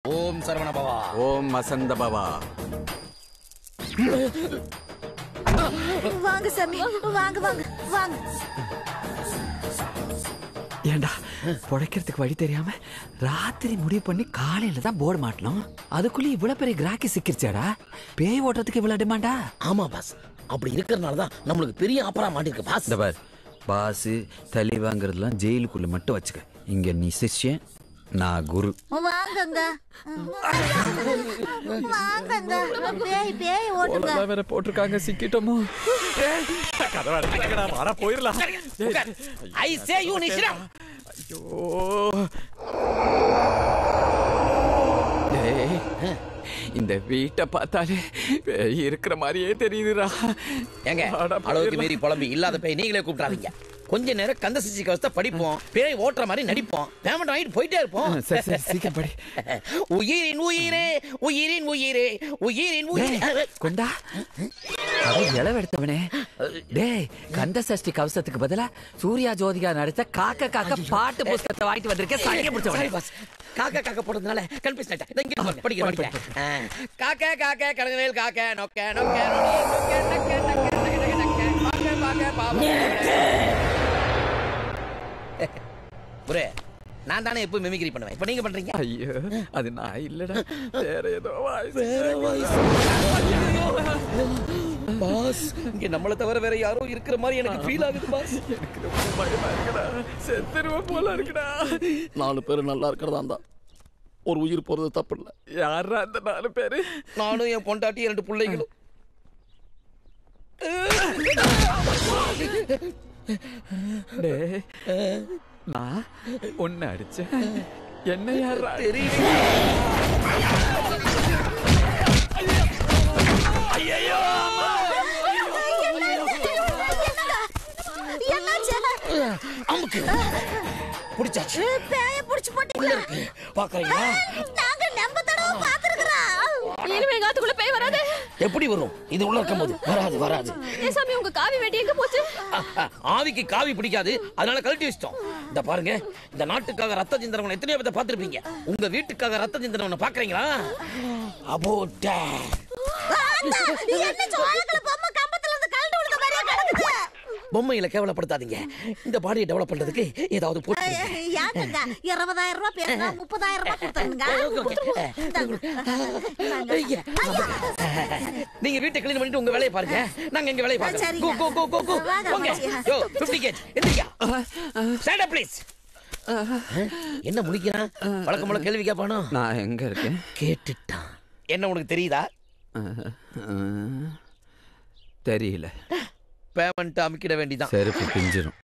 ஓம் சரவண பவா. ஓம் வசந்த பவா. வாங்க சாமி, வாங்க வாங்க வாங்க. ஏண்டா புழைக்கிறதுக்கு வழி தெரியாம ராத்திரி முடிவு பண்ணி காலையில தான் போர்டு மாட்டணும். அதுக்குள்ள இவ்வளவு பெரிய கிராக்கி சிக்கிருச்சாடா. பேய் ஓட்டுறதுக்கு இவ்வளவு டிமாண்டா? ஆமா பாஸ், அப்படி இருக்கிறதுனால தான் நம்மளுக்கு பெரிய ஆப்பரா மாட்டிருக்கு பாஸ். இந்த பார், பாசு தலி வாங்குறதுலாம் ஜெயிலுக்குள்ள மட்டும் வச்சுக்க. இங்க நீ சிஷ்யன், நான் குரு. வாங்கங்க வாங்கங்க. பேய் பேய் ஓட்டுங்க. வேற போட்டிருக்காங்க, சிக்கிட்டோமோ? வர போயிடலாம். ஐ சே யூ நிஷ்ரா. ஐயோ டேய், இந்த வீட்டை பார்த்தாலே பேய் இருக்கிற மாதிரியே தெரியுதுடா. ஏங்க அளவுக்கு மீறி புலம்பி இல்லாத பேய் நீங்களே கூப்பிடாதீங்க. கொஞ்ச நேரம் கந்த சிசி கவசத்தை படிப்போம், பேய் ஓட்டுற மாதிரி நடிப்போம், பேமெண்ட் வாங்கிட்டு போயிட்டே இருப்போம். சரி சரி, சீக்கிரம் படி. உயிரின் உயிரே உயிரின் உயிரே உயிரின் உயிரே. கொண்டா இளவெடுத்தவனே. டேய், கந்த சஷ்டி கவசத்துக்கு பதிலா சூர்யா ஜோதிகா நடித்த காக்க காக்க பாட்டு புஸ்தகத்தை வாங்கிட்டு வந்திருக்கேன். சங்க பிடிச்சவனே. காக்கா காக்க போடுறதுனால கன்ஃபியூஸ் ஆயிட்டேன். படிக்கிறேன். காக்க காக்க கடங்கவேல் காக்க நொக்க நொக்க நொக்க நொக்க நொக்க நொக்க பாக்க பாக்க புரே. நான் தானே எப்பவும் மிமிக்ரி பண்ணுவேன், இப்ப நீங்க பண்றீங்க. ஐயோ, அது நான் இல்லடா, வேற ஏதோ வாய்ஸ். பாஸ், இங்க நம்மள தவிர வேற யாரோ இருக்கிற மாதிரி எனக்கு ஃபீல் ஆகுது பாஸ். எனக்கு ரொம்ப பயமா இருக்குடா, செத்துருவ போல இருக்குடா. 4 பேர் நல்லா இருக்கிறதா இருந்தா ஒரு உயிர் போறது தப்பு இல்ல. யாரா அந்த 4 பேரு? நானும் என் பொண்டாட்டி 2 பிள்ளைகளும். டேய், நான் ஒன்னு அடிச்சேன், என்ன யாரா? தெரியல. ஐயோ, என்னாச்சு? அமுக்கு புடிச்சாச்சு. பேய புடிச்சு போட்டீங்க. பாக்குறீங்களா? நாங்க நம்ப தடவை பாத்துறோம். இனிமே காத்துக்குள்ள பேய் வராது. எப்படி வரும்? இது உள்ள இருக்கும்போது வராது வராது. ஏ சாமி, உங்க காவி வேட்டி எங்க போச்சு? ஆவிக்கு காவி பிடிக்காது, அதனால கழட்டி வச்சிட்டோம். இந்த பாருங்க, இந்த நாட்டுக்காக ரத்த சிந்தனவனை எத்தனையோ பேரை பார்த்திருப்பீங்க. உங்க வீட்டுக்காக ரத்த சிந்தனவனை பாக்குறீங்களா? அபோட்ட என்ன சோழக்கல பொம்மை கம்பத்துல இருந்து கழண்டு விழுந்த மாதிரியே கிடக்குது. பொம்மையில கேவலப்படுத்தாதீங்க. இந்த பாடியை டெவலப் பண்றதுக்கு ஏதாவது போட்டு யாருங்க 20,000 ரூபாய் பேசுனா 30,000 ரூபாய் கொடுத்தாங்க. நீங்க வீட்டை கிளீன் பண்ணிட்டு உங்க வேலையை பாருங்க, நாங்க எங்க வேலையை பாக்குறோம். Go go go go go. Okay. Yo 50 கேஜ் எந்திரியா. Stand up please. என்ன முழிக்கிறான்? வழக்கம் போல கேள்வி கேட்பானோ? நான் எங்க இருக்கேன்? கேட்டுட்டான். என்ன உனக்கு தெரியுதா? தெரியல. பேமெண்ட் அமுக்கிட வேண்டியதான். செருப்பு பிஞ்சிரும்.